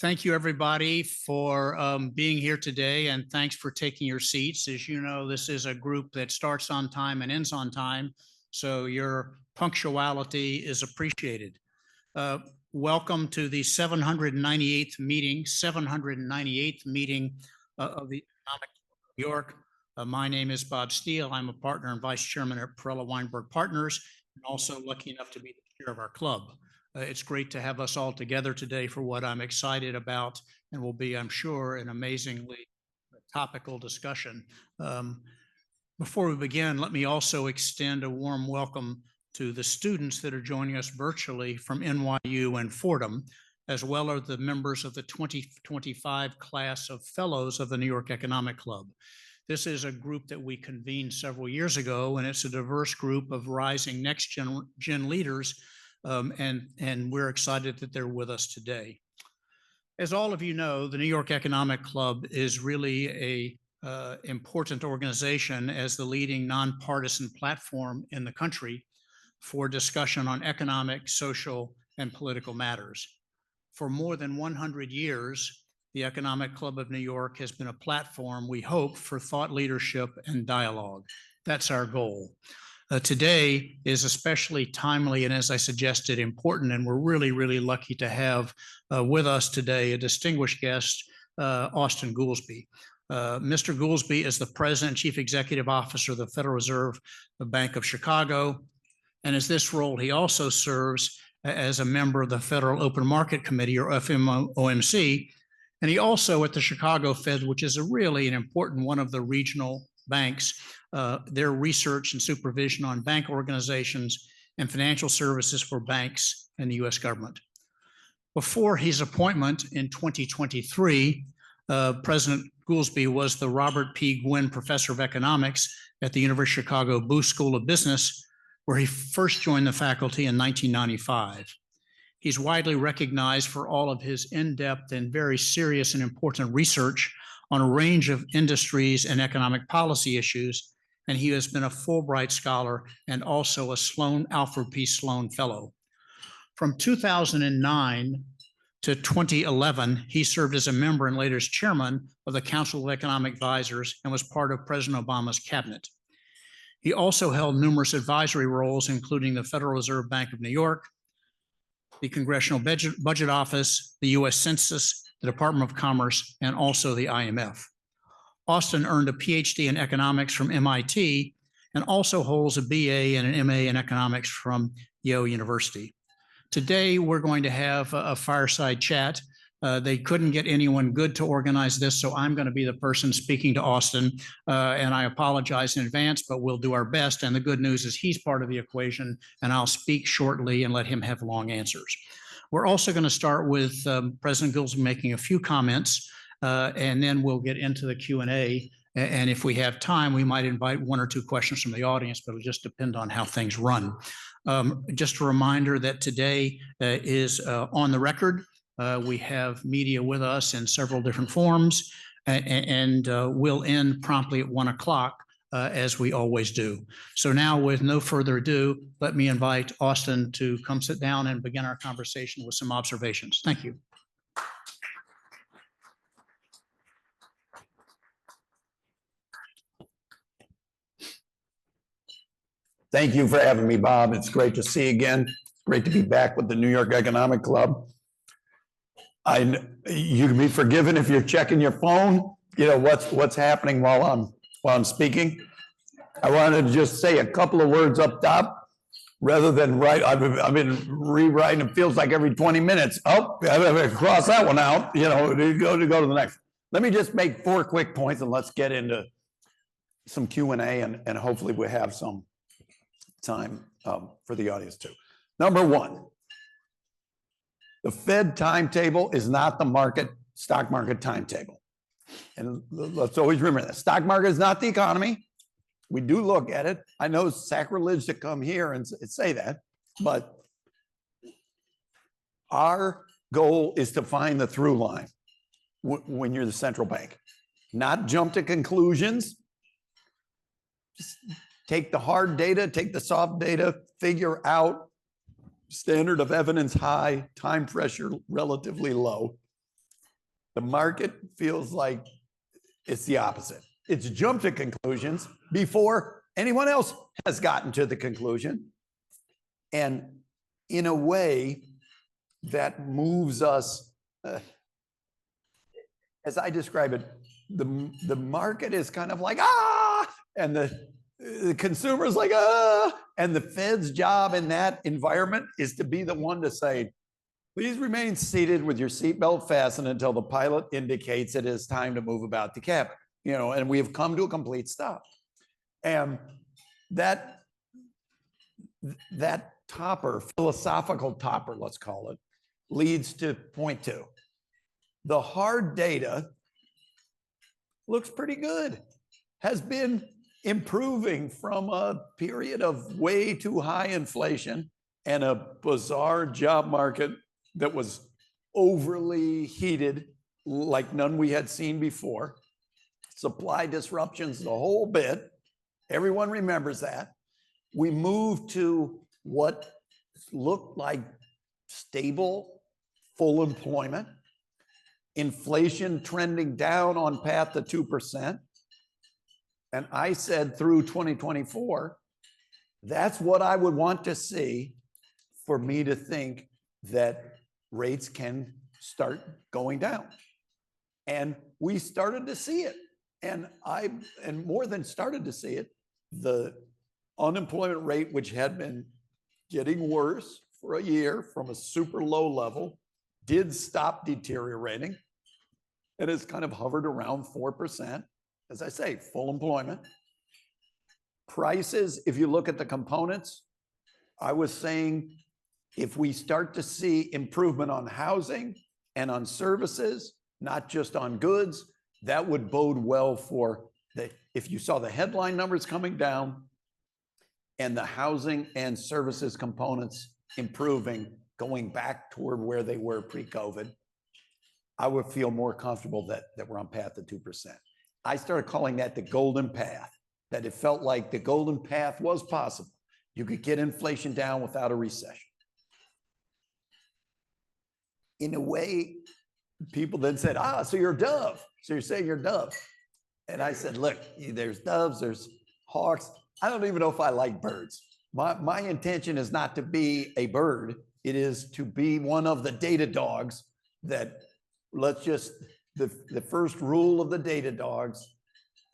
Thank you, everybody, for being here today, and thanks for taking your seats. As you know, this is a group that starts on time and ends on time, so your punctuality is appreciated. Welcome to the 798th meeting of the Economic Club of New York. My name is Bob Steele. I'm a partner and vice chairman at Perella Weinberg Partners, and also lucky enough to be the chair of our club. It's great to have us all together today for what I'm excited about and will be, I'm sure, an amazingly topical discussion. Before we begin, let me also extend a warm welcome to the students that are joining us virtually from NYU and Fordham, as well as the members of the 2025 class of fellows of the New York Economic Club. This is a group that we convened several years ago, and it's a diverse group of rising next gen leaders. And we're excited that they're with us today. As all of you know, the New York Economic Club is really a important organization as the leading nonpartisan platform in the country for discussion on economic, social, and political matters. For more than 100 years, the Economic Club of New York has been a platform, we hope, for thought leadership and dialogue. That's our goal. Today is especially timely and, as I suggested, important, and we're really, really lucky to have with us today a distinguished guest, Austan Goolsbee. Mr. Goolsbee is the President and Chief Executive Officer of the Federal Reserve Bank of Chicago, and as this role, he also serves as a member of the Federal Open Market Committee, or FOMC, and he also at the Chicago Fed, which is really an important one of the regional banks, their research and supervision on bank organizations and financial services for banks and the U.S. government. Before his appointment in 2023, President Goolsbee was the Robert P. Gwynne Professor of Economics at the University of Chicago Booth School of Business, where he first joined the faculty in 1995. He's widely recognized for all of his in-depth and very serious and important research on a range of industries and economic policy issues, and he has been a Fulbright Scholar and also a Alfred P. Sloan Fellow. From 2009 to 2011, he served as a member and later as chairman of the Council of Economic Advisors and was part of President Obama's cabinet. He also held numerous advisory roles, including the Federal Reserve Bank of New York, the Congressional Budget Office, the U.S. Census, the Department of Commerce, and also the IMF. Austan earned a PhD in economics from MIT and also holds a BA and an MA in economics from Yale University. Today, we're going to have a fireside chat. They couldn't get anyone good to organize this, so I'm going to be the person speaking to Austan, and I apologize in advance, but we'll do our best. And the good news is he's part of the equation, and I'll speak shortly and let him have long answers. We're also going to start with President Goolsbee making a few comments, and then we'll get into the Q&A. And if we have time, we might invite one or two questions from the audience, but it'll just depend on how things run. Just a reminder that today is on the record. We have media with us in several different forms, and we'll end promptly at 1 o'clock. As we always do. So now, with no further ado, let me invite Austan to come sit down and begin our conversation with some observations. Thank you. Thank you for having me, Bob. It's great to see you again. It's great to be back with the New York Economic Club. You can be forgiven if you're checking your phone, you know, what's happening while I'm speaking. I wanted to just say a couple of words up top rather than write. I've been rewriting. It feels like every 20 minutes. Oh, I have to cross that one out, you know, to go to the next. Let me just make 4 quick points and let's get into some Q&A and hopefully we have some time for the audience too. Number one, the Fed timetable is not the stock market timetable. And let's always remember that. Stock market is not the economy. We do look at it. I know it's sacrilege to come here and say that, but our goal is to find the through line when you're the central bank, not jump to conclusions. Just take the hard data, take the soft data, figure out standard of evidence high, time pressure relatively low, The market feels like it's the opposite. It's jumped to conclusions before anyone else has gotten to the conclusion. And in a way that moves us, as I describe it, the market is kind of like, and the consumer is like, and the Fed's job in that environment is to be the one to say, please remain seated with your seatbelt fastened until the pilot indicates it is time to move about the cabin. And we have come to a complete stop. And that topper, philosophical topper, let's call it, leads to point two. The hard data looks pretty good, has been improving from a period of way too high inflation and a bizarre job market that was overly heated like none we had seen before. Supply disruptions, the whole bit. Everyone remembers that. We moved to what looked like stable, full employment, inflation trending down on path to 2%. And I said through 2024, that's what I would want to see for me to think that rates can start going down. And we started to see it. And more than started to see it, the unemployment rate, which had been getting worse for a year from a super low level, did stop deteriorating. It has kind of hovered around 4%. As I say, full employment. Prices, if you look at the components, I was saying if we start to see improvement on housing and on services, not just on goods, that would bode well for if you saw the headline numbers coming down and the housing and services components improving, going back toward where they were pre-COVID, I would feel more comfortable that we're on path to 2%. I started calling that the golden path, that it felt like the golden path was possible. You could get inflation down without a recession. In a way, people then said, so you're a dove. So you're saying you're a dove. And I said, look, there's doves, there's hawks. I don't even know if I like birds. My intention is not to be a bird. It is to be one of the data dogs that the first rule of the data dogs,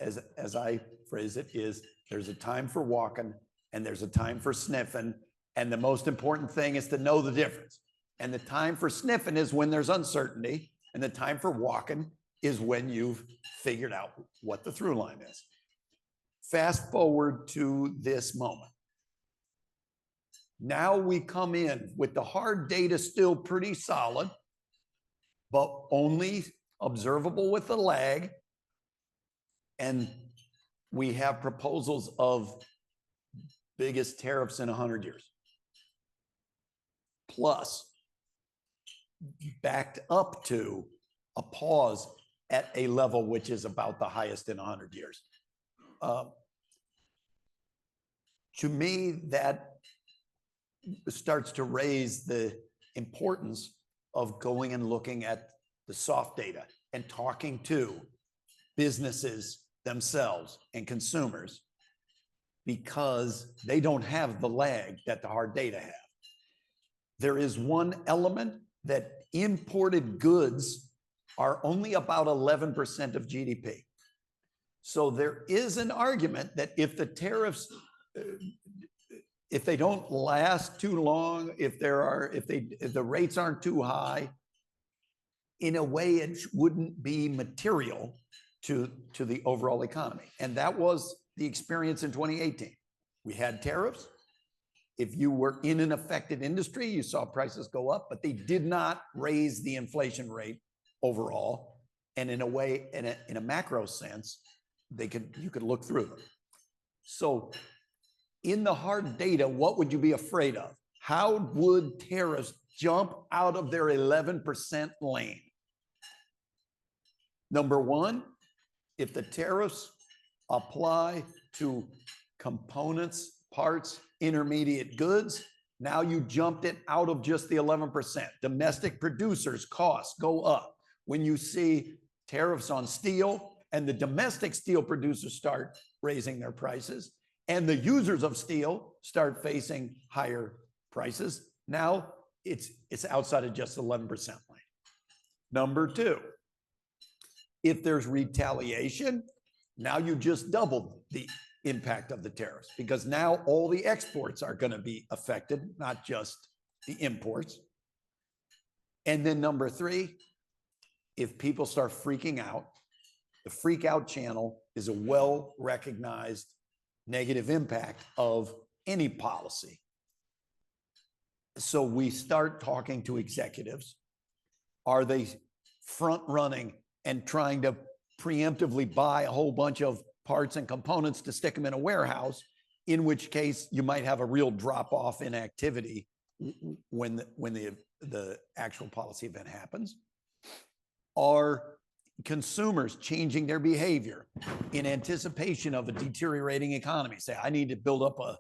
as I phrase it, is there's a time for walking and there's a time for sniffing. And the most important thing is to know the difference. And the time for sniffing is when there's uncertainty. And the time for walking is when you've figured out what the through line is. Fast forward to this moment. Now we come in with the hard data still pretty solid, but only observable with a lag. And we have proposals of biggest tariffs in 100 years. Plus, backed up to a pause at a level which is about the highest in 100 years. To me, that starts to raise the importance of going and looking at the soft data and talking to businesses themselves and consumers, because they don't have the lag that the hard data have. There is one element that imported goods are only about 11% of GDP. So there is an argument that if the tariffs, if they don't last too long, if the rates aren't too high, in a way it wouldn't be material to the overall economy. And that was the experience in 2018. We had tariffs. If you were in an affected industry, you saw prices go up, but they did not raise the inflation rate overall. And in a way, in a macro sense, you could look through them. So in the hard data, what would you be afraid of? How would tariffs jump out of their 11% lane? Number one, if the tariffs apply to components, parts, intermediate goods, now you jumped it out of just the 11%. Domestic producers' costs go up. when you see tariffs on steel and the domestic steel producers start raising their prices and the users of steel start facing higher prices. Now it's outside of just the 11% lane. Number two, if there's retaliation, now you just doubled the impact of the tariffs because now all the exports are going to be affected, not just the imports. And then number three, if people start freaking out, the freak out channel is a well-recognized negative impact of any policy. So we start talking to executives. Are they front running and trying to preemptively buy a whole bunch of parts and components to stick them in a warehouse, in which case you might have a real drop off in activity when the actual policy event happens? Are consumers changing their behavior in anticipation of a deteriorating economy? Say, I need to build up a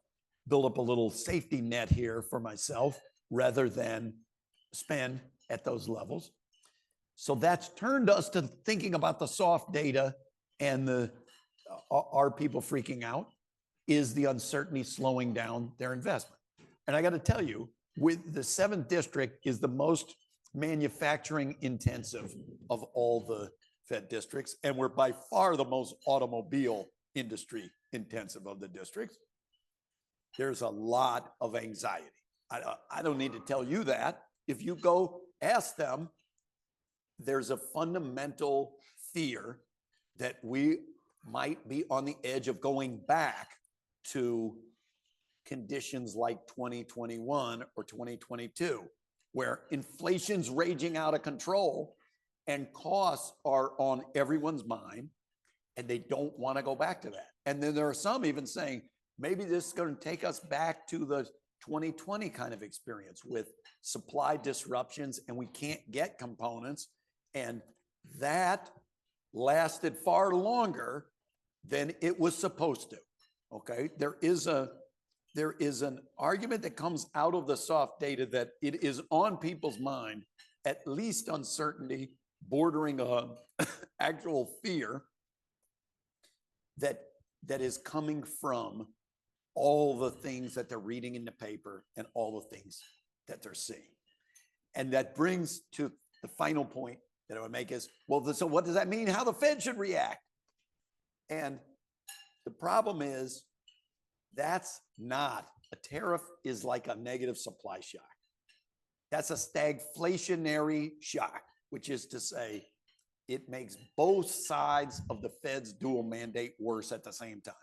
little safety net here for myself rather than spend at those levels. So that's turned us to thinking about the soft data and are people freaking out? Is the uncertainty slowing down their investment? And I got to tell you, with the 7th district is the most manufacturing intensive of all the Fed districts, and we're by far the most automobile industry intensive of the districts. There's a lot of anxiety. I don't need to tell you that. If you go ask them, there's a fundamental fear that we might be on the edge of going back to conditions like 2021 or 2022, where inflation's raging out of control and costs are on everyone's mind, and they don't want to go back to that. And then there are some even saying, maybe this is going to take us back to the 2020 kind of experience with supply disruptions and we can't get components. And that lasted far longer than it was supposed to. Okay, there is an argument that comes out of the soft data that it is on people's mind, at least uncertainty bordering on actual fear that is coming from all the things that they're reading in the paper and all the things that they're seeing. And that brings to the final point that I would make is, well, so what does that mean? How the Fed should react? And the problem is that's not, a tariff is like a negative supply shock. That's a stagflationary shock, which is to say it makes both sides of the Fed's dual mandate worse at the same time.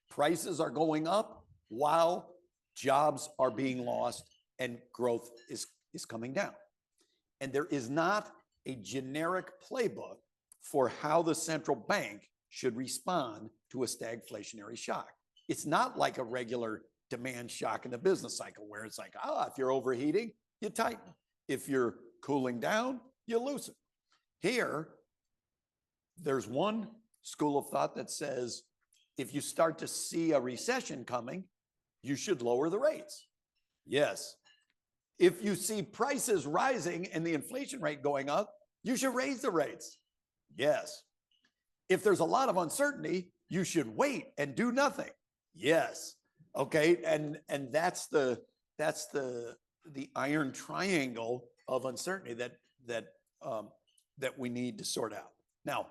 Prices are going up while jobs are being lost and growth is coming down. And there is not a generic playbook for how the central bank should respond to a stagflationary shock. It's not like a regular demand shock in the business cycle where it's like, if you're overheating, you tighten. If you're cooling down, you loosen. Here, there's one school of thought that says, if you start to see a recession coming, you should lower the rates. Yes. If you see prices rising and the inflation rate going up, you should raise the rates. Yes. If there's a lot of uncertainty, you should wait and do nothing. Yes. Okay. And that's the iron triangle of uncertainty that we need to sort out. Now,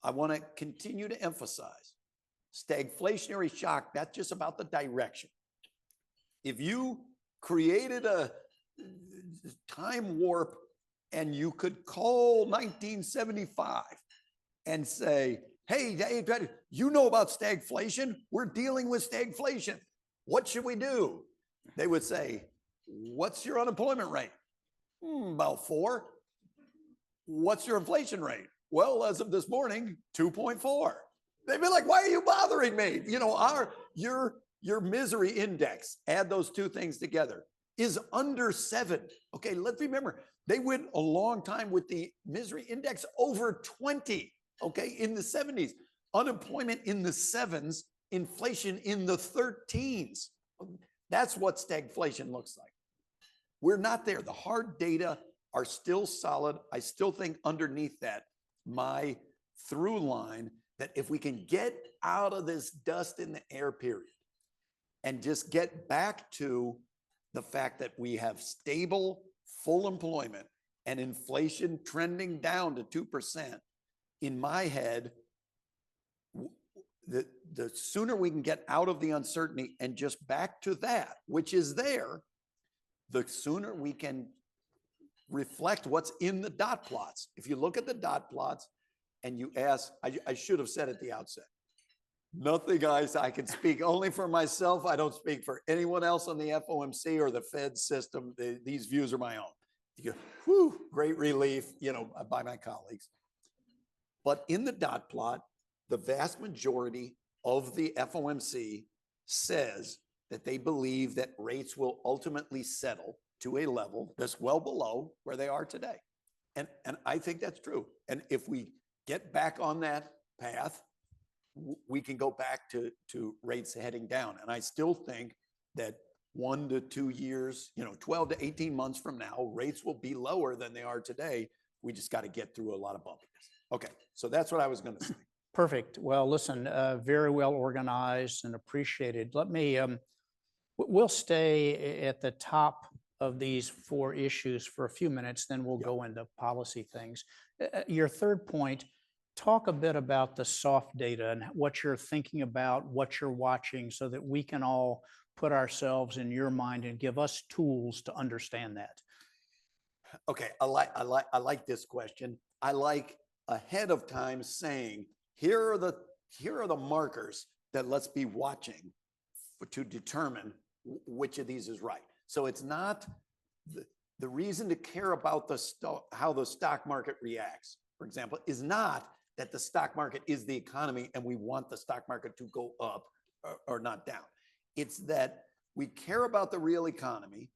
I want to continue to emphasize stagflationary shock, that's just about the direction. If you created a time warp and you could call 1975 and say, hey, you know about stagflation? We're dealing with stagflation. What should we do? They would say, what's your unemployment rate? About 4. What's your inflation rate? Well, as of this morning, 2.4. They'd be like, why are you bothering me? You know, your misery index, add those two things together, is under 7. Okay, let's remember, they went a long time with the misery index over 20, okay, in the 70s. Unemployment in the 7s, inflation in the 13s. That's what stagflation looks like. We're not there. The hard data are still solid. I still think underneath that, my through line, that if we can get out of this dust in the air period and just get back to the fact that we have stable, full employment and inflation trending down to 2%, in my head, the sooner we can get out of the uncertainty and just back to that, which is there, the sooner we can reflect what's in the dot plots. If you look at the dot plots and you ask, I should have said at the outset, nothing, guys, I can speak only for myself. I don't speak for anyone else on the FOMC or the Fed system. These views are my own. You go, whew, great relief, by my colleagues. But in the dot plot, the vast majority of the FOMC says that they believe that rates will ultimately settle to a level that's well below where they are today. And I think that's true. And if we get back on that path, we can go back to rates heading down. And I still think that 1 to 2 years, 12 to 18 months from now, rates will be lower than they are today. We just got to get through a lot of bumpiness. Okay, so that's what I was going to say. Perfect. Well, listen, very well organized and appreciated. Let me, we'll stay at the top of these 4 issues for a few minutes, then we'll go into policy things. Your third point, talk a bit about the soft data and what you're thinking about, what you're watching, so that we can all put ourselves in your mind and give us tools to understand that. Okay, I like this question. I like ahead of time saying, here are the markers that let's be watching to determine which of these is right. So it's not the reason to care about how the stock market reacts, for example, is not that the stock market is the economy and we want the stock market to go up or not down. It's that we care about the real economy.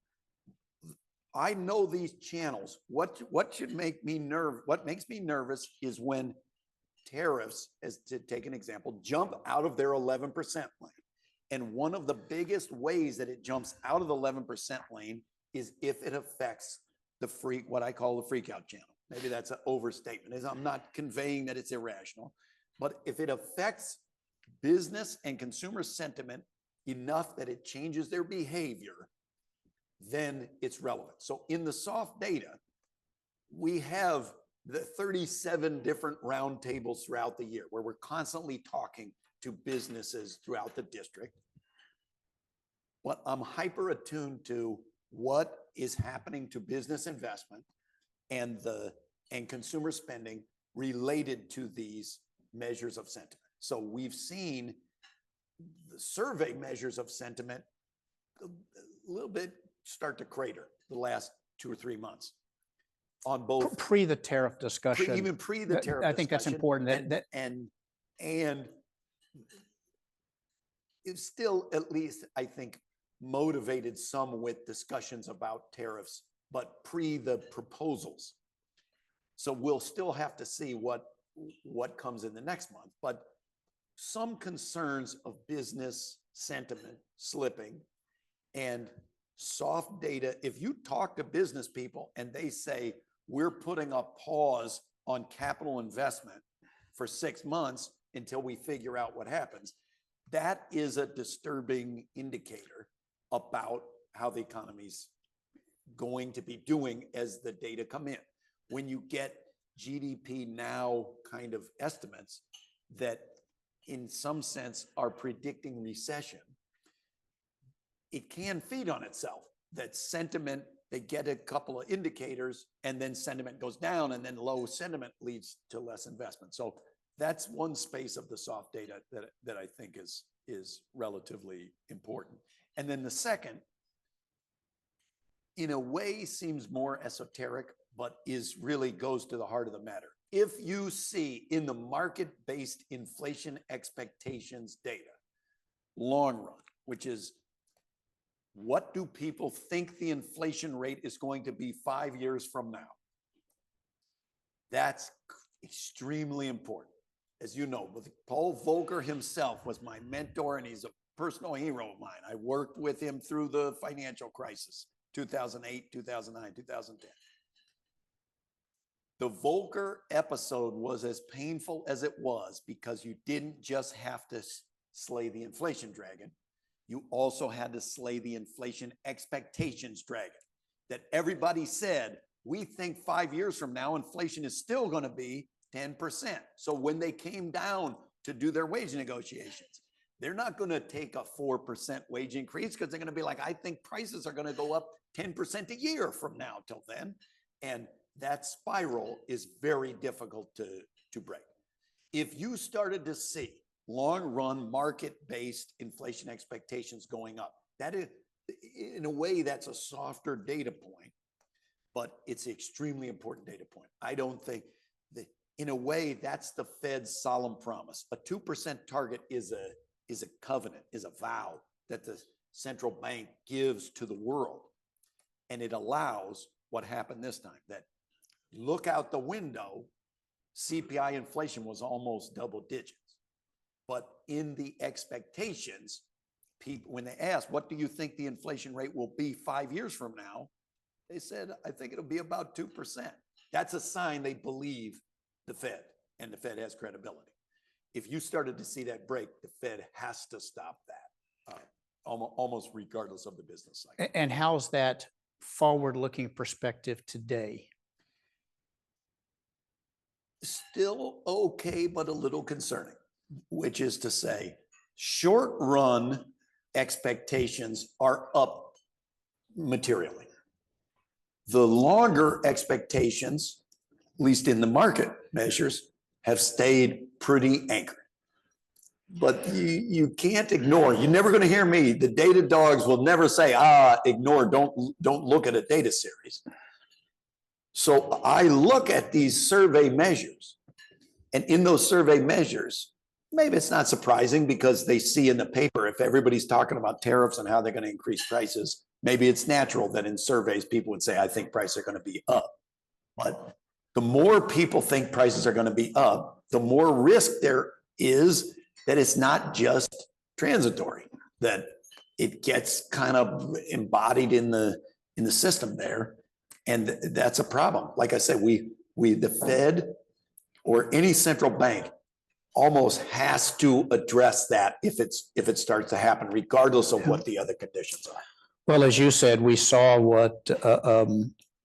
I know these channels. What should make me nervous? What makes me nervous is when tariffs, as to take an example, jump out of their 11% lane. And one of the biggest ways that it jumps out of the 11% lane is if it affects what I call the freak out channel. Maybe that's an overstatement. I'm not conveying that it's irrational, but if it affects business and consumer sentiment enough that it changes their behavior, then it's relevant. So in the soft data, we have the 37 different roundtables throughout the year where we're constantly talking to businesses throughout the district. But I'm hyper attuned to what is happening to business investment and consumer spending related to these measures of sentiment. So we've seen the survey measures of sentiment a little bit start to crater the last 2 or 3 months on both pre the tariff discussion. Even pre the tariff I think that's important. And it's still, at least I think, motivated some with discussions about tariffs, but pre the proposals. So we'll still have to see what comes in the next month. But some concerns of business sentiment slipping and soft data. If you talk to business people and they say, we're putting a pause on capital investment for 6 months until we figure out what happens, that is a disturbing indicator about how the economy's going to be doing as the data come in. When you get GDP now kind of estimates that in some sense are predicting recession, it can feed on itself. That sentiment, they get a couple of indicators and then sentiment goes down, and then low sentiment leads to less investment. So that's one space of the soft data that I think is relatively important. And then the second, in a way, seems more esoteric, but really goes to the heart of the matter. If you see in the market-based inflation expectations data, long run, which is what do people think the inflation rate is going to be 5 years from now? That's extremely important. As you know, Paul Volcker himself was my mentor and he's a personal hero of mine. I worked with him through the financial crisis, 2008, 2009, 2010. The Volcker episode was as painful as it was because you didn't just have to slay the inflation dragon. You also had to slay the inflation expectations dragon. That everybody said, we think 5 years from now, inflation is still going to be 10%. So when they came down to do their wage negotiations, they're not going to take a 4% wage increase because they're going to be like, I think prices are going to go up 10% a year from now till then. And that spiral is very difficult to break. If you started to see long run market-based inflation expectations going up, that is, in a way, that's a softer data point, but it's an extremely important data point. I don't think that, in a way, that's the Fed's solemn promise. A 2% target is a covenant, is a vow that the central bank gives to the world. And it allows what happened this time, that look out the window, CPI inflation was almost double digits. But in the expectations, people, when they asked, what do you think the inflation rate will be 5 years from now? They said, I think it'll be about 2%. That's a sign they believe the Fed, and the Fed has credibility. If you started to see that break, the Fed has to stop that, almost regardless of the business cycle. And how's that forward-looking perspective today? Still okay, but a little concerning, which is to say, short run expectations are up materially. The longer expectations, at least in the market measures, have stayed pretty anchored. But you can't ignore, you're never going to hear me, the data dogs will never say, ignore, don't look at a data series. So I look at these survey measures, and in those survey measures, maybe it's not surprising because they see in the paper, if everybody's talking about tariffs and how they're going to increase prices, maybe it's natural that in surveys, people would say, I think prices are going to be up. But the more people think prices are going to be up, the more risk there is that it's not just transitory, that it gets kind of embodied in the system there. And that's a problem. Like I said, the Fed or any central bank almost has to address that if it starts to happen, regardless of what the other conditions are. Well, as you said, we saw what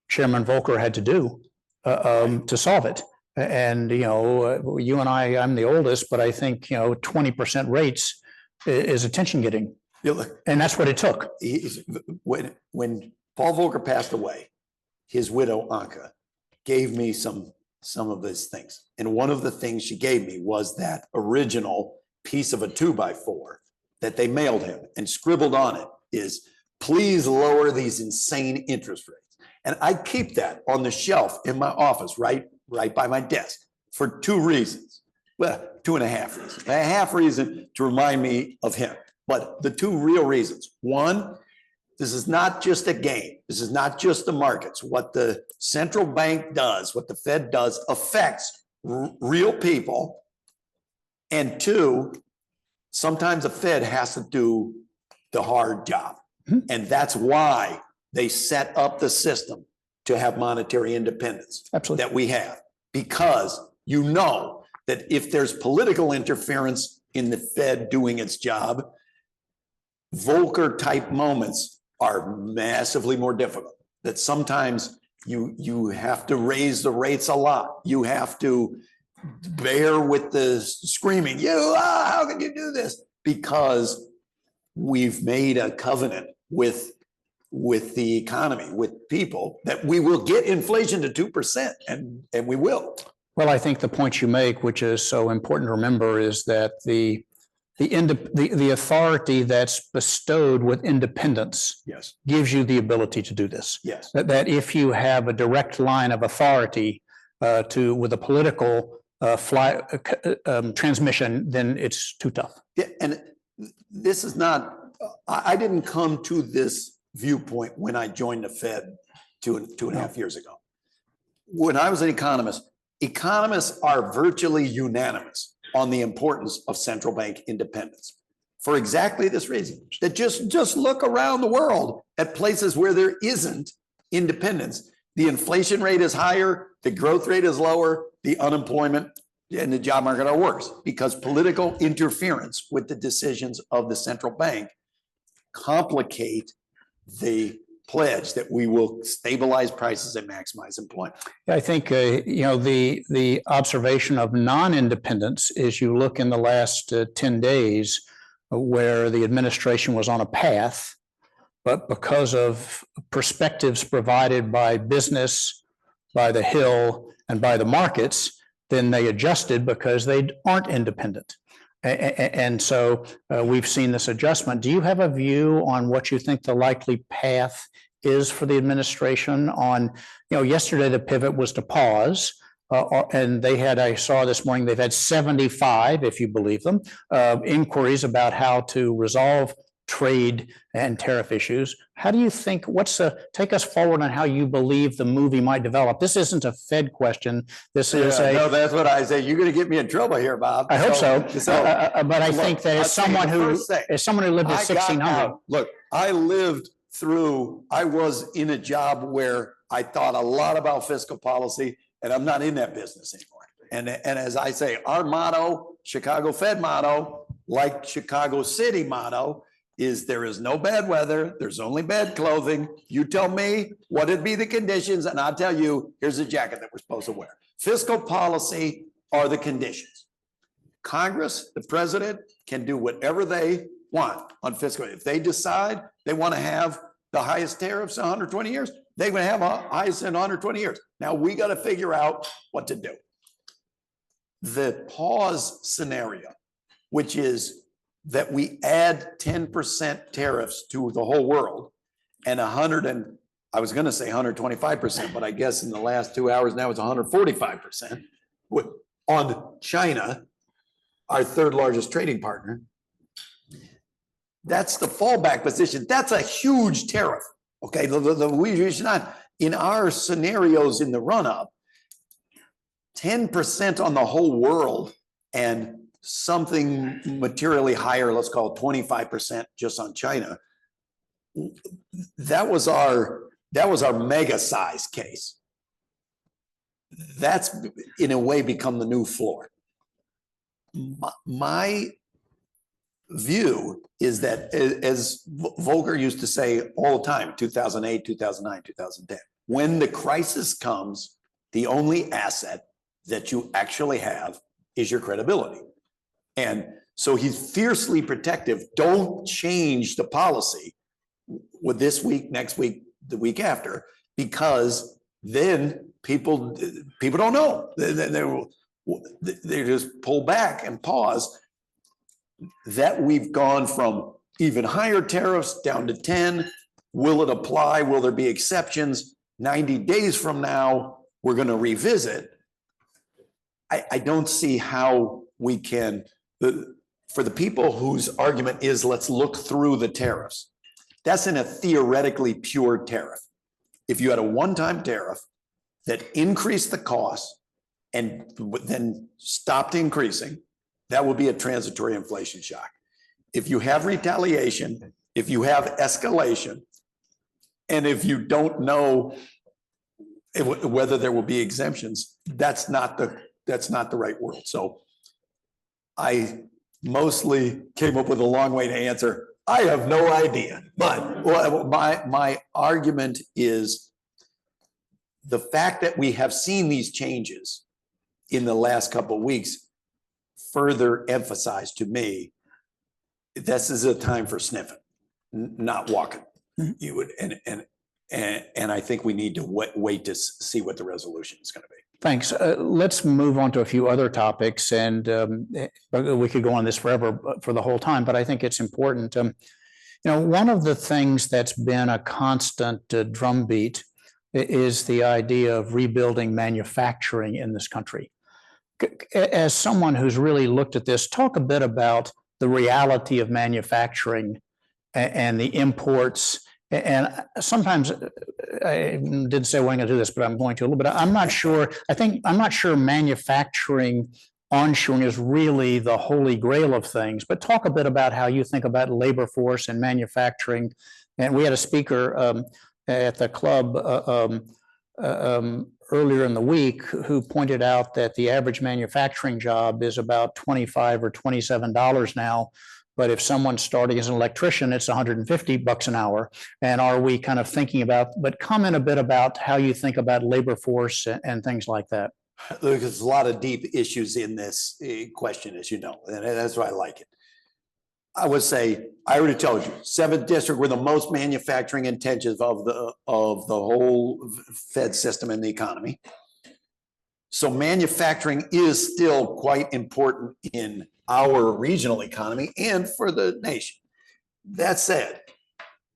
Chairman Volcker had to do to solve it. And, you and I'm the oldest, but I think, 20% rates is attention getting. And that's what it took. When Paul Volcker passed away, his widow, Anka, gave me some of his things. And one of the things she gave me was that original piece of a 2x4 that they mailed him, and scribbled on it is, please lower these insane interest rates. And I keep that on the shelf in my office, right by my desk, for 2 reasons. Well, 2.5 reasons. A half reason to remind me of him. But the 2 real reasons. One, this is not just a game. This is not just the markets. What the central bank does, what the Fed does, affects real people. And 2, sometimes the Fed has to do the hard job. And that's why they set up the system to have monetary independence. Absolutely. That we have. Because you know that if there's political interference in the Fed doing its job, Volcker type moments are massively more difficult. That sometimes you have to raise the rates a lot. You have to bear with the screaming, how can you do this? Because we've made a covenant with the economy, with people, that we will get inflation to 2%, and we will. Well, I think the point you make, which is so important to remember, is that the authority that's bestowed with independence, yes, gives you the ability to do this. Yes. That if you have a direct line of authority with a political transmission, then it's too tough. Yeah, and this is not, I didn't come to this viewpoint when I joined the Fed two and a half years ago. When I was an economist, economists are virtually unanimous on the importance of central bank independence for exactly this reason. That just look around the world at places where there isn't independence. The inflation rate is higher, the growth rate is lower, the unemployment and the job market are worse because political interference with the decisions of the central bank complicate the pledge that we will stabilize prices and maximize employment. I think, the observation of non-independence is you look in the last 10 days where the administration was on a path, but because of perspectives provided by business, by the Hill, and by the markets, then they adjusted because they aren't independent. And so we've seen this adjustment. Do you have a view on what you think the likely path is for the administration on, yesterday the pivot was to pause. And they had, I saw this morning, they've had 75, if you believe them, inquiries about how to resolve trade and tariff issues. How do you think, take us forward on how you believe the movie might develop? This isn't a Fed question. This is no, that's what I say. You're going to get me in trouble here, Bob. I hope so. But I think that as someone who lived in 1600. Look, I was in a job where I thought a lot about fiscal policy, and I'm not in that business anymore. And as I say, our motto, Chicago Fed motto, like Chicago City motto, is there is no bad weather, there's only bad clothing. You tell me what would be the conditions, and I'll tell you, here's a jacket that we're supposed to wear. Fiscal policy are the conditions. Congress, the president, can do whatever they want on fiscal. If they decide they want to have the highest tariffs in 120 years, they're going to have a highest in 120 years. Now we got to figure out what to do. The pause scenario, which is that we add 10% tariffs to the whole world and I was going to say 125%, but I guess in the last 2 hours now it's 145% on China, our third largest trading partner. That's the fallback position. That's a huge tariff. Okay, we should not, in our scenarios in the run-up, 10% on the whole world and something materially higher, let's call it 25% just on China. That was our mega size case. That's in a way become the new floor. My view is that, as Volcker used to say all the time, 2008, 2009, 2010, when the crisis comes, the only asset that you actually have is your credibility. And so he's fiercely protective. Don't change the policy with this week, next week, the week after, because then people don't know. They just pull back and pause. That we've gone from even higher tariffs down to 10. Will it apply? Will there be exceptions? 90 days from now, we're going to revisit. I don't see how we can, for the people whose argument is let's look through the tariffs, that's in a theoretically pure tariff. If you had a one-time tariff that increased the cost and then stopped increasing, that would be a transitory inflation shock. If you have retaliation, if you have escalation, and if you don't know whether there will be exemptions, that's not the right world. So I mostly came up with a long way to answer. I have no idea, but my argument is the fact that we have seen these changes in the last couple of weeks further emphasized to me, this is a time for sniffing, not walking. You would, and I think we need to wait to see what the resolution is going to be. Thanks. Let's move on to a few other topics, and we could go on this forever for the whole time, but I think it's important. One of the things that's been a constant drumbeat is the idea of rebuilding manufacturing in this country. As someone who's really looked at this, talk a bit about the reality of manufacturing and the imports. And sometimes I didn't say I wasn't going to do this, but I'm going to a little bit. I'm not sure manufacturing onshoring is really the holy grail of things, but talk a bit about how you think about labor force and manufacturing. And we had a speaker at the club earlier in the week who pointed out that the average manufacturing job is about $25 or $27 now. But if someone's starting as an electrician, it's $150 an hour. And are we kind of thinking about, but comment a bit about how you think about labor force and things like that. There's a lot of deep issues in this question, as you know, and that's why I like it. I would say, I already told you, 7th district, we're the most manufacturing intensive of the whole Fed system in the economy. So manufacturing is still quite important in our regional economy and for the nation. That said,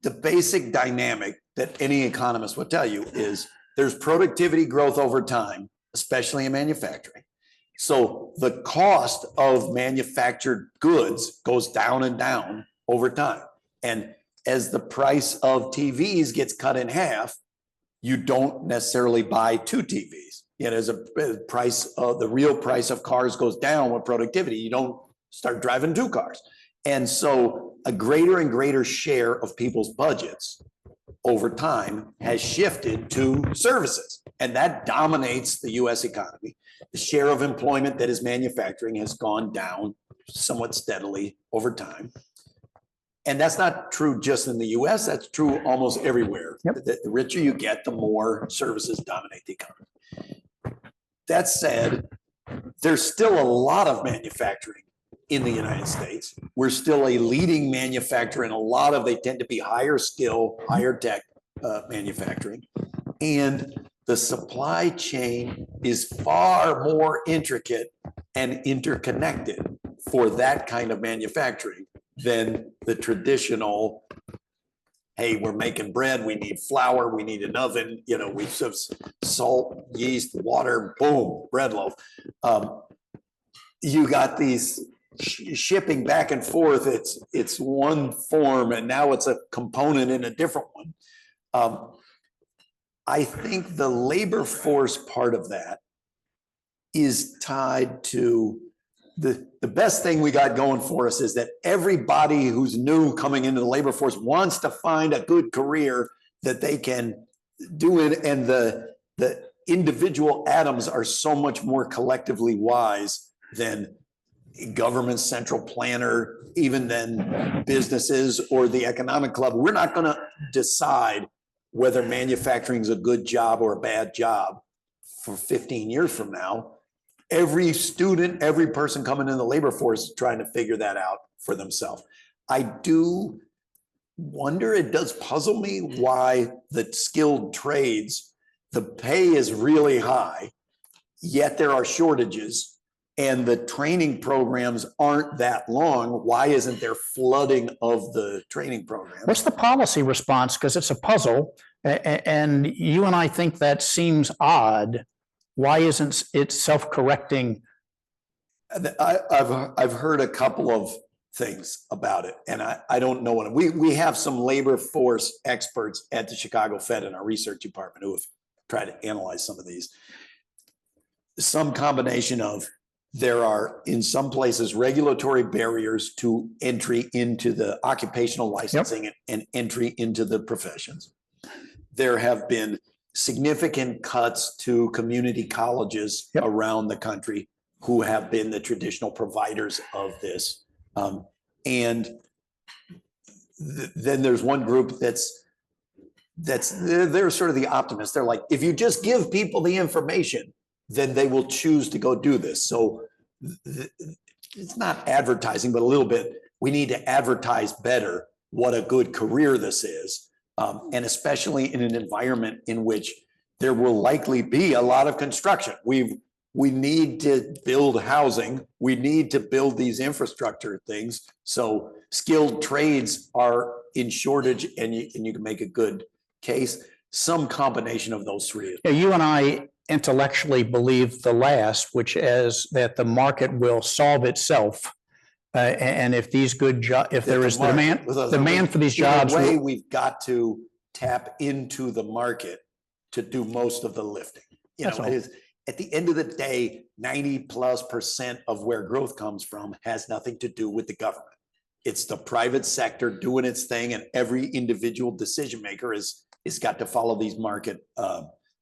the basic dynamic that any economist would tell you is there's productivity growth over time, especially in manufacturing. So the cost of manufactured goods goes down and down over time. And as the price of TVs gets cut in half, you don't necessarily buy 2 TVs. You know, as a price of the real price of cars goes down with productivity, you don't start driving 2 cars. And so a greater and greater share of people's budgets over time has shifted to services, and that dominates the US economy. The share of employment that is manufacturing has gone down somewhat steadily over time. And that's not true just in the US, that's true almost everywhere. Yep. The richer you get, the more services dominate the economy. That said, there's still a lot of manufacturing in the United States. We're still a leading manufacturer, and a lot of they tend to be higher skill, higher tech manufacturing. And the supply chain is far more intricate and interconnected for that kind of manufacturing than the traditional, hey, we're making bread, we need flour, we need an oven, you know, we have salt, yeast, water, boom, bread loaf. You got these shipping back and forth, it's one form and now it's a component in a different one. I think the labor force part of that is tied to the best thing we got going for us is that everybody who's new coming into the labor force wants to find a good career that they can do it. And the individual atoms are so much more collectively wise than government central planner, even than businesses or the economic club. We're not going to decide whether manufacturing is a good job or a bad job for 15 years from now. Every student, every person coming in the labor force is trying to figure that out for themselves. I do wonder, it does puzzle me why the skilled trades, the pay is really high, yet there are shortages and the training programs aren't that long. Why isn't there flooding of the training programs? What's the policy response? Because it's a puzzle, and you and I think that seems odd. Why isn't it self-correcting? I've heard a couple of things about it, and I don't know what we have some labor force experts at the Chicago Fed in our research department who have tried to analyze some of these. Some combination of there are in some places regulatory barriers to entry into the occupational licensing and entry into the professions. There have been significant cuts to community colleges around the country who have been the traditional providers of this. And then there's one group they're sort of the optimists. They're like, if you just give people the information, then they will choose to go do this. So it's not advertising, but a little bit, we need to advertise better what a good career this is. And especially in an environment in which there will likely be a lot of construction. We need to build housing. We need to build these infrastructure things. So skilled trades are in shortage, and you can make a good case. Some combination of those three. Yeah, you and I intellectually believe the last, which is that the market will solve itself. And if these good jobs, if there is demand for these jobs, in a way, we've got to tap into the market to do most of the lifting. You know, it is at the end of the day, 90+% of where growth comes from has nothing to do with the government. It's the private sector doing its thing, and every individual decision maker is got to follow these market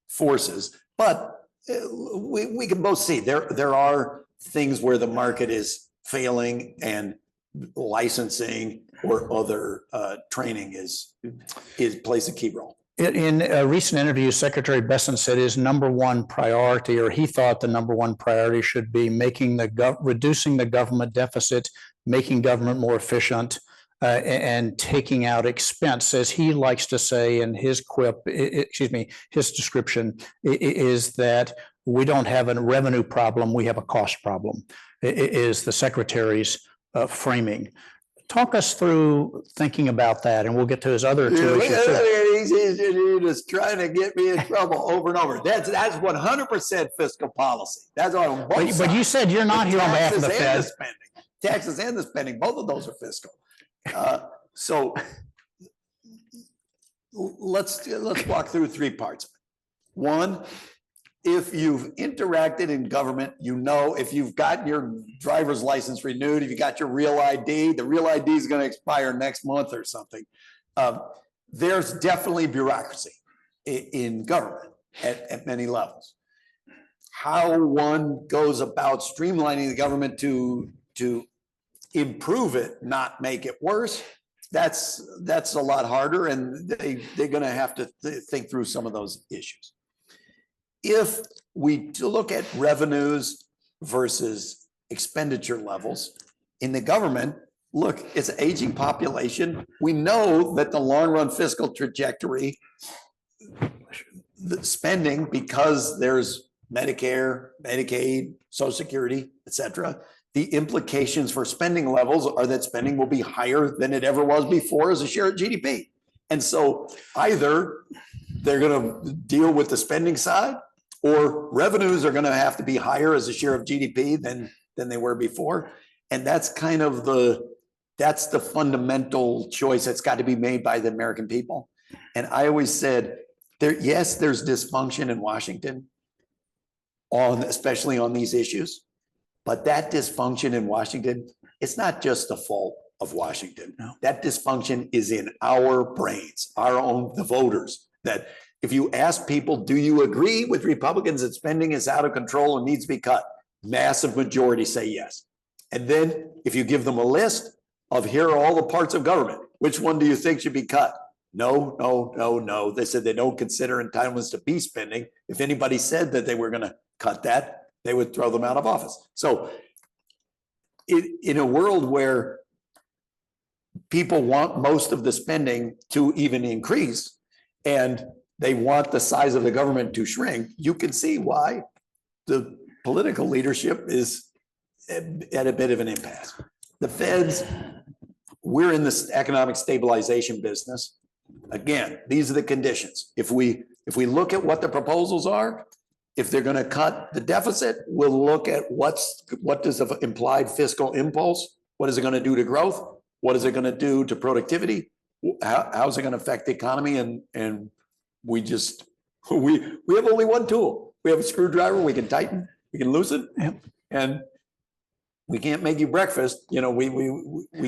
forces. But we can both see there are things where the market is failing and licensing or other training is plays a key role. In a recent interview, Secretary Besson said his number one priority, or he thought the number one priority should be reducing the government deficit, making government more efficient, and taking out expense. As he likes to say in his his description is that we don't have a revenue problem, we have a cost problem, is the Secretary's framing. Talk us through thinking about that, and we'll get to his other two issues. He's just trying to get me in trouble over and over. That's 100% fiscal policy. That's on both sides. But you said you're not here on behalf of the Fed. Taxes and the spending, both of those are fiscal. So let's walk through three parts. One, if you've interacted in government, you know, if you've got your driver's license renewed, if you got your real ID, the real ID is going to expire next month or something. There's definitely bureaucracy in government at many levels. How one goes about streamlining the government to improve it, not make it worse, that's a lot harder, and they're going to have to think through some of those issues. If we look at revenues versus expenditure levels in the government, look, it's an aging population. We know that the long run fiscal trajectory, the spending, because there's Medicare, Medicaid, Social Security, et cetera, the implications for spending levels are that spending will be higher than it ever was before as a share of GDP. And so either they're going to deal with the spending side, or revenues are going to have to be higher as a share of GDP than they were before. And that's kind of that's the fundamental choice that's got to be made by the American people. And I always said, yes, there's dysfunction in Washington, especially on these issues. But that dysfunction in Washington, it's not just the fault of Washington. No. That dysfunction is in our brains, the voters. That if you ask people, do you agree with Republicans that spending is out of control and needs to be cut? Massive majority say yes. And then if you give them a list of here are all the parts of government, which one do you think should be cut? No, no, no, no. They said they don't consider entitlements to be spending. If anybody said that they were going to cut that, they would throw them out of office. So in a world where people want most of the spending to even increase and they want the size of the government to shrink, you can see why the political leadership is at a bit of an impasse. The feds, we're in this economic stabilization business. Again, these are the conditions. If we look at what the proposals are, if they're going to cut the deficit, we'll look at what does the implied fiscal impulse, what is it going to do to growth? What is it going to do to productivity? How is it going to affect the economy? And we have only one tool. We have a screwdriver. We can tighten, we can loosen, and we can't make you breakfast. You know, we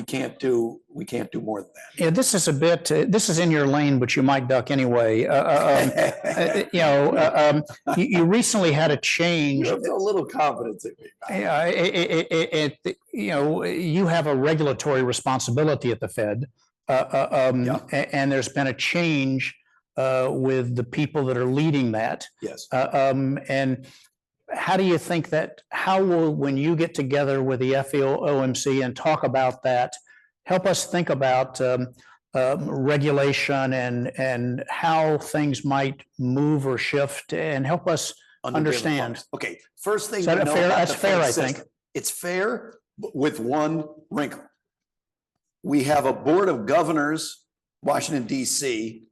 can't do more than that. Yeah, this is a bit. This is in your lane, but you might duck anyway. You recently had a change. You have a little confidence in me. Yeah, you have a regulatory responsibility at the Fed, and there's been a change with the people that are leading that. Yes. And how do you think when you get together with the FOMC and talk about that, help us think about regulation and how things might move or shift, and help us understand. Okay, first thing. That's fair, I think. It's fair with one wrinkle. We have a board of governors, Washington, D.C.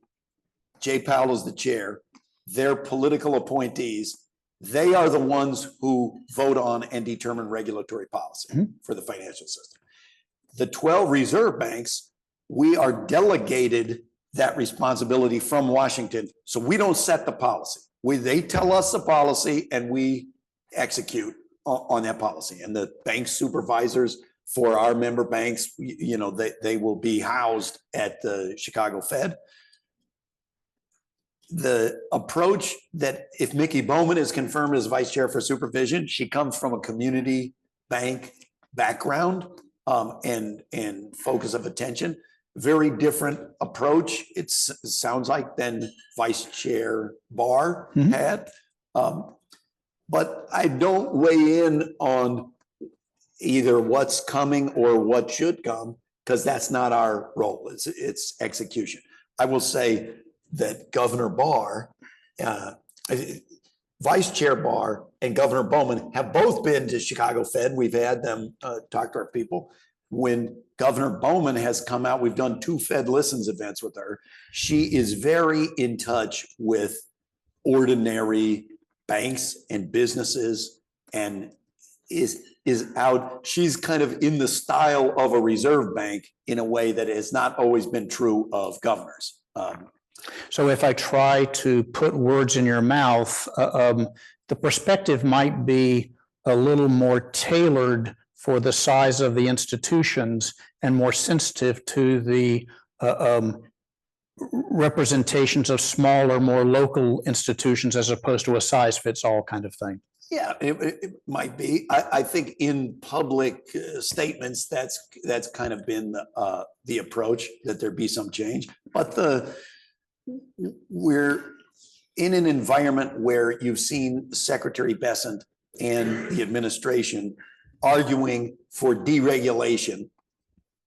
Jay Powell is the chair. They're political appointees. They are the ones who vote on and determine regulatory policy for the financial system. The 12 reserve banks, we are delegated that responsibility from Washington. So we don't set the policy. They tell us the policy and we execute on that policy. And the bank supervisors for our member banks, they will be housed at the Chicago Fed. the approach that if Mickey Bowman is confirmed as vice chair for supervision, she comes from a community bank background and focus of attention. Very different approach. It sounds like than Vice Chair Barr had. But I don't weigh in on either what's coming or what should come, because that's not our role. It's execution. I will say that Governor Barr, Vice Chair Barr and Governor Bowman have both been to Chicago Fed. We've had them talk to our people. When Governor Bowman has come out, we've done 2 Fed Listens events with her. She is very in touch with ordinary banks and businesses and is out. She's kind of in the style of a reserve bank in a way that has not always been true of governors. So if I try to put words in your mouth, the perspective might be a little more tailored for the size of the institutions and more sensitive to the representations of smaller, more local institutions as opposed to a size fits all kind of thing. Yeah, it might be. I think in public statements, that's kind of been the approach, that there be some change. But we're in an environment where you've seen Secretary Bessent and the administration arguing for deregulation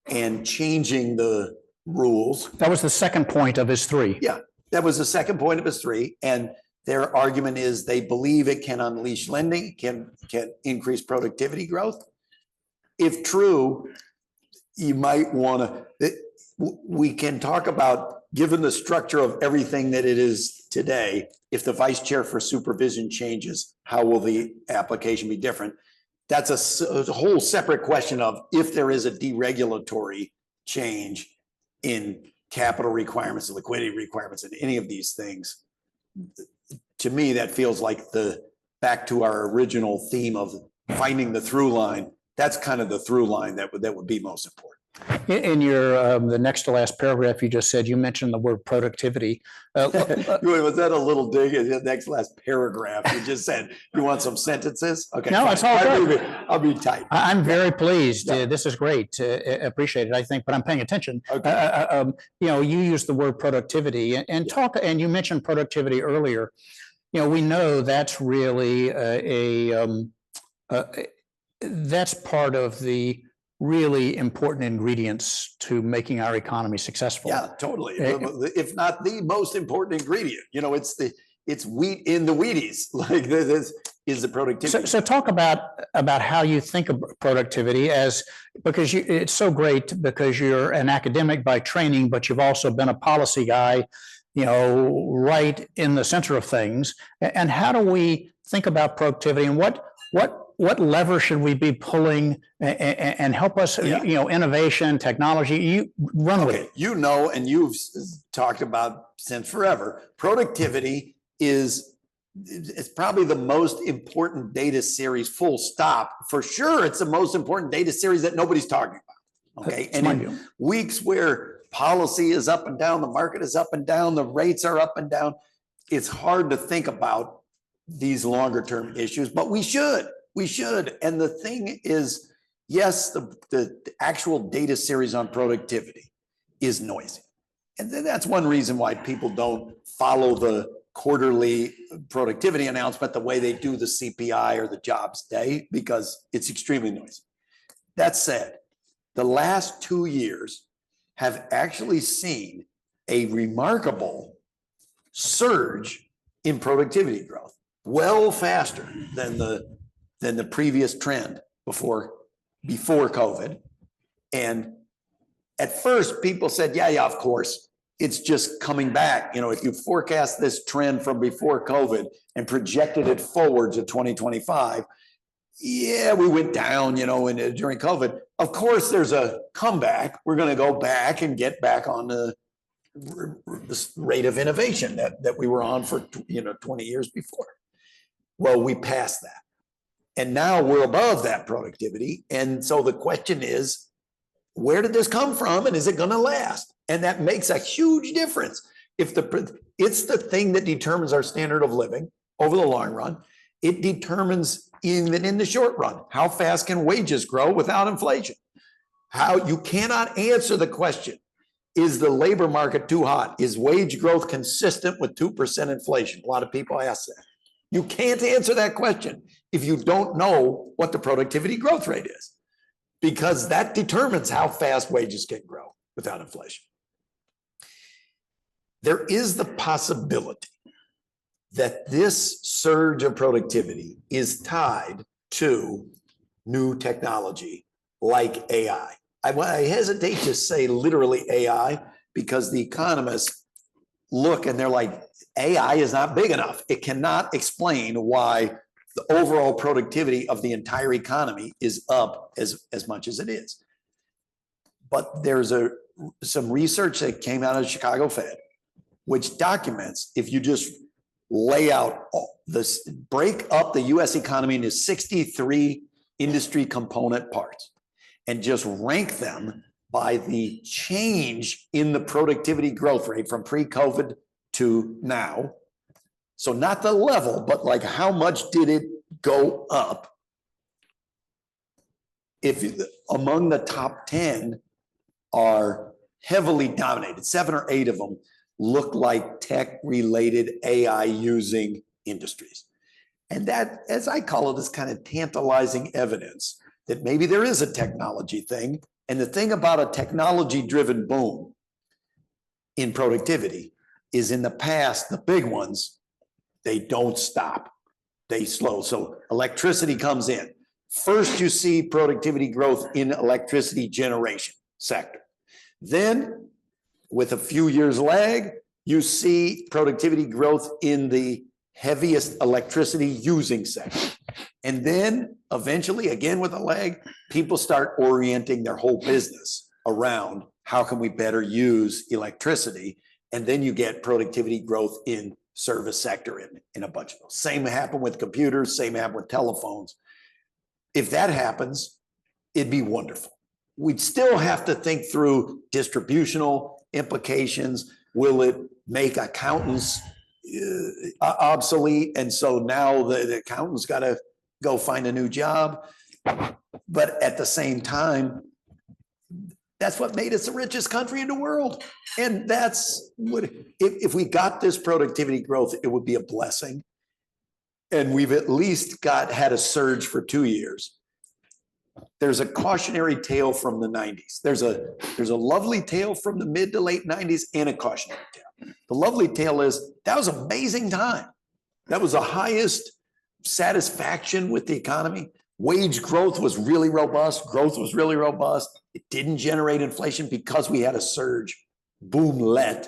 and changing the rules. That was the second point of his 3. Yeah, that was the second point of his 3. And their argument is they believe it can unleash lending, can increase productivity growth. If true, you might want to, we can talk about, given the structure of everything that it is today, if the vice chair for supervision changes, how will the application be different? That's a whole separate question of if there is a deregulatory change in capital requirements and liquidity requirements and any of these things. To me, that feels like back to our original theme of finding the through line. That's kind of the through line that would be most important. In your the next to last paragraph, you just said, you mentioned the word productivity. Was that a little dig at the next last paragraph? You just said you want some sentences. Okay, no, fine. It's all good. I'll be tight. I'm very pleased. Yeah. This is great. Appreciate it, I think, but I'm paying attention. Okay. You used the word productivity and you mentioned productivity earlier. We know that's really that's part of the really important ingredients to making our economy successful. Yeah, totally. If not the most important ingredient, it's wheat in the Wheaties. Like this is the productivity. So talk about how you think of productivity because it's so great because you're an academic by training, but you've also been a policy guy, right in the center of things. And how do we think about productivity and what lever should we be pulling and help us, innovation, technology, you run with it. And you've talked about since forever, productivity it's probably the most important data series, full stop. For sure, it's the most important data series that nobody's talking about. Okay. And in weeks where policy is up and down, the market is up and down, the rates are up and down, it's hard to think about these longer term issues, but we should. And the thing is, yes, the actual data series on productivity is noisy. And that's one reason why people don't follow the quarterly productivity announcement the way they do the CPI or the jobs day, because it's extremely noisy. That said, the last 2 years have actually seen a remarkable surge in productivity growth, well faster than the previous trend before COVID. And at first people said, yeah, of course, it's just coming back. If you forecast this trend from before COVID and projected it forward to 2025, yeah, we went down, during COVID. Of course, there's a comeback. We're going to go back and get back on the rate of innovation that we were on for 20 years before. Well, we passed that. And now we're above that productivity. And so the question is, where did this come from and is it going to last? And that makes a huge difference. If It's the thing that determines our standard of living over the long run. It determines even in the short run, how fast can wages grow without inflation? How you cannot answer the question, is the labor market too hot? Is wage growth consistent with 2% inflation? A lot of people ask that. You can't answer that question if you don't know what the productivity growth rate is, because that determines how fast wages can grow without inflation. There is the possibility that this surge of productivity is tied to new technology like AI. I hesitate to say literally AI because the economists look and they're like, AI is not big enough. It cannot explain why the overall productivity of the entire economy is up as much as it is. But there's some research that came out of the Chicago Fed, which documents if you just lay out this, break up the US economy into 63 industry component parts and just rank them by the change in the productivity growth rate from pre-COVID to now. So not the level, but like how much did it go up? If among the top 10 are heavily dominated, 7 or 8 of them look like tech-related AI-using industries. And that, as I call it, is kind of tantalizing evidence that maybe there is a technology thing. And the thing about a technology-driven boom in productivity is in the past, the big ones, they don't stop. They slow. So electricity comes in. First, you see productivity growth in electricity generation sector. Then, with a few years lag, you see productivity growth in the heaviest electricity using sector. And then eventually, again with a lag, people start orienting their whole business around how can we better use electricity? And then you get productivity growth in service sector in a bunch of those. Same happened with computers, same happened with telephones. If that happens, it'd be wonderful. We'd still have to think through distributional implications. Will it make accountants obsolete? And so now the accountant's got to go find a new job. But at the same time, that's what made us the richest country in the world. And that's what, if we got this productivity growth, it would be a blessing. And we've at least had a surge for 2 years. There's a cautionary tale from the 90s. There's a lovely tale from the mid to late 90s and a cautionary tale. The lovely tale is that was an amazing time. That was the highest satisfaction with the economy. Wage growth was really robust. Growth was really robust. It didn't generate inflation because we had a surge, boomlet.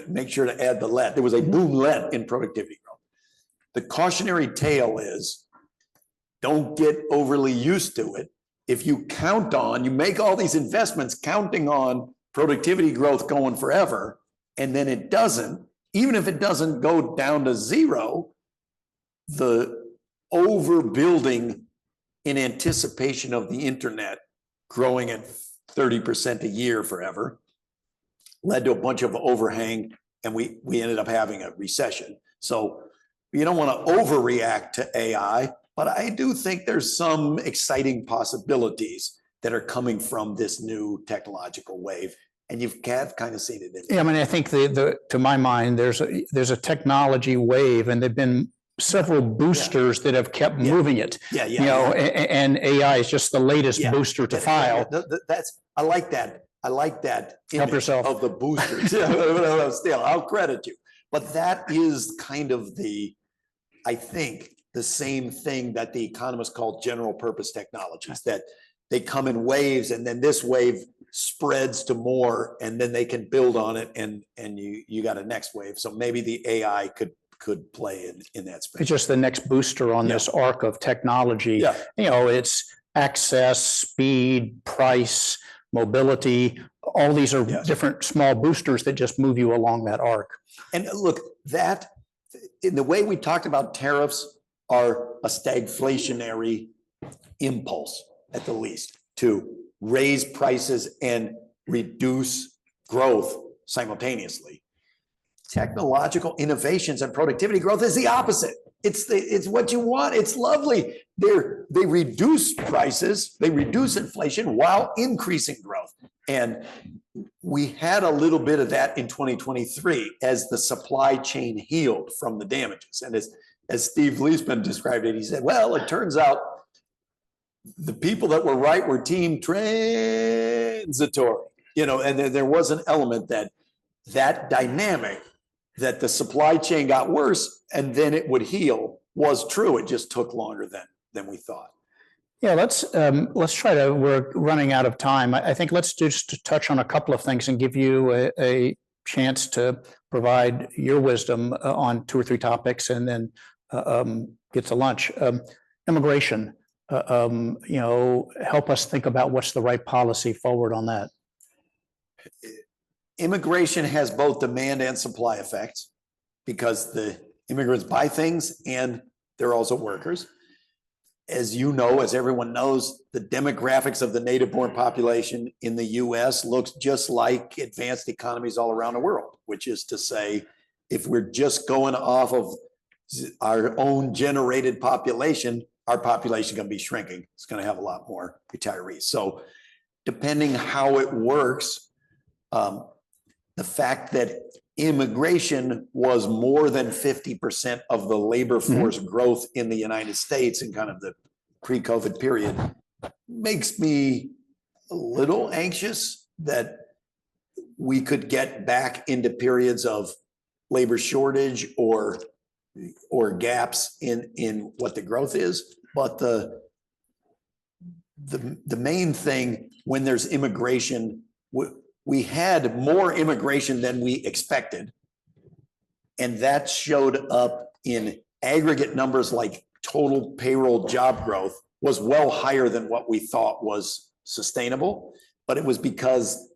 Make sure to add the let. There was a boomlet in productivity growth. The cautionary tale is don't get overly used to it. If you count on, you make all these investments counting on productivity growth going forever, and then it doesn't, even if it doesn't go down to zero, the overbuilding in anticipation of the internet growing at 30% a year forever led to a bunch of overhang, and we ended up having a recession. So you don't want to overreact to AI, but I do think there's some exciting possibilities that are coming from this new technological wave. And you've kind of seen it. Yeah, I mean, I think to my mind, there's a technology wave, and there've been several boosters that have kept moving it. And AI is just the latest booster to file. I like that. I like that. Help yourself. Of the boosters. Still, I'll credit you. But that is kind of I think, the same thing that the economists call general purpose technologies, that they come in waves, and then this wave spreads to more, and then they can build on it, and you got a next wave. So maybe the AI could play in that space. It's just the next booster on this arc of technology. Yeah. You know, it's access, speed, price, mobility. All these are different small boosters that just move you along that arc. And look, that in the way we talked about tariffs are a stagflationary impulse at the least to raise prices and reduce growth simultaneously. technological innovations and productivity growth is the opposite. It's what you want. It's lovely. They reduce prices, they reduce inflation while increasing growth. And we had a little bit of that in 2023 as the supply chain healed from the damages. And as Steve Leisman described it, he said, well, it turns out the people that were right were team transitory, and there was an element that dynamic that the supply chain got worse and then it would heal was true. It just took longer than we thought. Yeah, let's try to, we're running out of time. I think let's just touch on a couple of things and give you a chance to provide your wisdom on 2 or 3 topics and then get to lunch. Immigration, help us think about what's the right policy forward on that. Immigration has both demand and supply effects because the immigrants buy things and they're also workers. As you know, as everyone knows, the demographics of the native-born population in the US looks just like advanced economies all around the world, which is to say, if we're just going off of our own generated population, our population is going to be shrinking. It's going to have a lot more retirees. So depending how it works, the fact that immigration was more than 50% of the labor force growth in the United States in kind of the pre-COVID period makes me a little anxious that we could get back into periods of labor shortage or gaps in what the growth is. But the main thing when there's immigration, we had more immigration than we expected. And that showed up in aggregate numbers like total payroll job growth was well higher than what we thought was sustainable. But it was because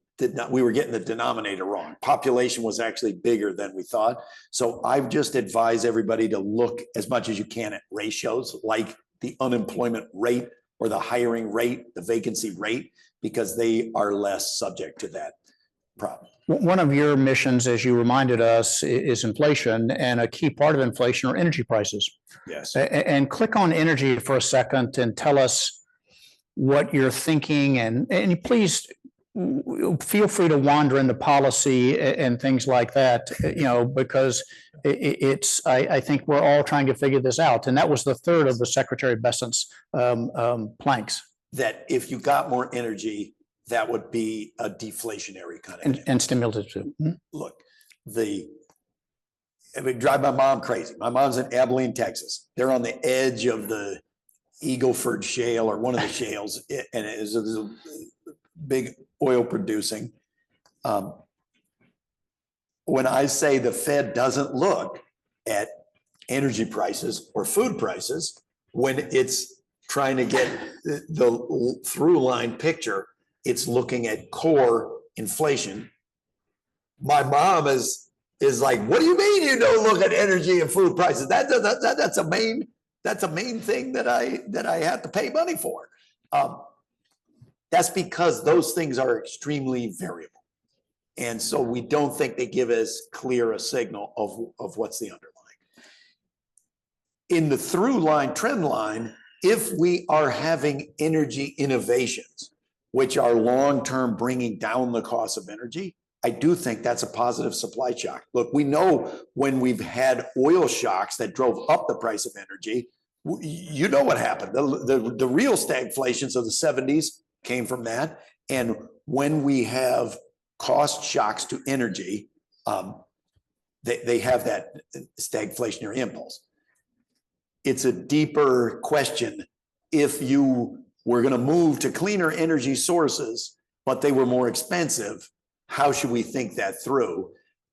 we were getting the denominator wrong. Population was actually bigger than we thought. So I've just advised everybody to look as much as you can at ratios like the unemployment rate or the hiring rate, the vacancy rate, because they are less subject to that problem. One of your missions, as you reminded us, is inflation, and a key part of inflation are energy prices. Yes. And click on energy for a second and tell us what you're thinking, and please feel free to wander into policy and things like that, because I think we're all trying to figure this out. And that was the third of the Secretary Bessent's planks. That if you got more energy, that would be a deflationary kind of and stimulative too. Look, it would drive my mom crazy. My mom's in Abilene, Texas. They're on the edge of the Eagleford Shale or one of the shales, and it is a big oil producing. When I say the Fed doesn't look at energy prices or food prices when it's trying to get the through line picture, it's looking at core inflation. My mom is like, what do you mean you don't look at energy and food prices? That's a main thing that I have to pay money for. That's because those things are extremely variable. And so we don't think they give as clear a signal of what's the underlying. In the through line, trend line, if we are having energy innovations, which are long-term bringing down the cost of energy, I do think that's a positive supply shock. Look, we know when we've had oil shocks that drove up the price of energy, you know what happened. The real stagflations of the 70s came from that. And when we have cost shocks to energy, they have that stagflationary impulse. It's a deeper question. If you were going to move to cleaner energy sources, but they were more expensive, how should we think that through?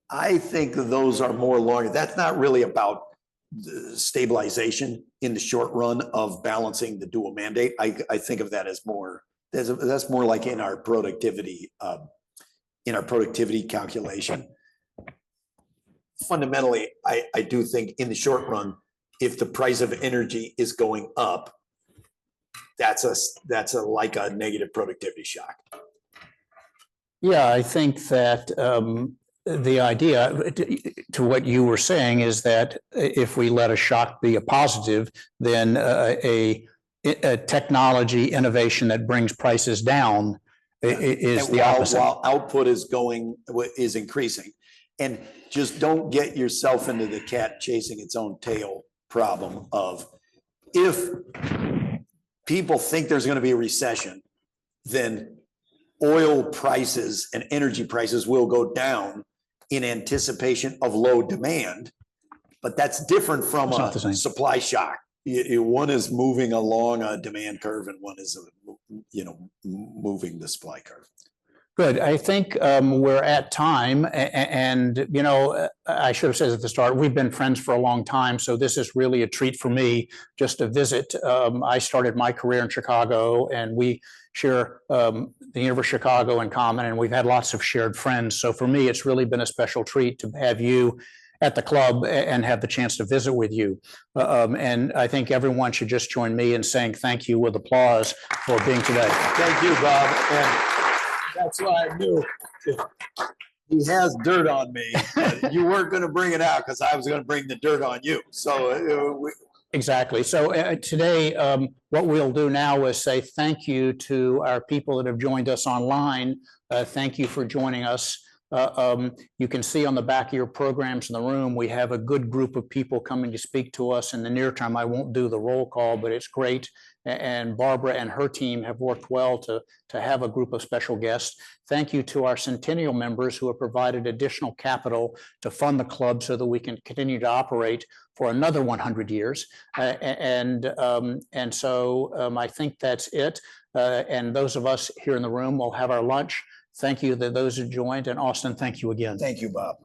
I think those are more longer. That's not really about stabilization in the short run of balancing the dual mandate. I think of that as more, that's more like in our productivity calculation. Fundamentally, I do think in the short run, if the price of energy is going up, that's like a negative productivity shock. Yeah, I think that the idea to what you were saying is that if we let a shock be a positive, then a technology innovation that brings prices down is And the opposite. while output is increasing. And just don't get yourself into the cat chasing its own tail problem of, if people think there's going to be a recession, then oil prices and energy prices will go down in anticipation of low demand. But that's different from It's not the a same. supply shock. One is moving along a demand curve and one is, moving the supply curve. Good. I think we're at time, and I should have said at the start, we've been friends for a long time, so this is really a treat for me just to visit. I started my career in Chicago, and we share the University of Chicago in common, and we've had lots of shared friends. So for me, it's really been a special treat to have you at the club and have the chance to visit with you. And I think everyone should just join me in saying thank you with applause for being today. Thank you, Bob. And that's why I knew he has dirt on me. You weren't going to bring it out because I was going to bring the dirt on you. So Exactly. So today, what we'll do now is say thank you to our people that have joined us online. Thank you for joining us. You can see on the back of your programs in the room, we have a good group of people coming to speak to us in the near term. I won't do the roll call, but it's great. And Barbara and her team have worked well to have a group of special guests. Thank you to our Centennial members who have provided additional capital to fund the club so that we can continue to operate for another 100 years. And so I think that's it. And those of us here in the room will have our lunch. Thank you to those who joined. And Austin, thank you again. thank you, Bob.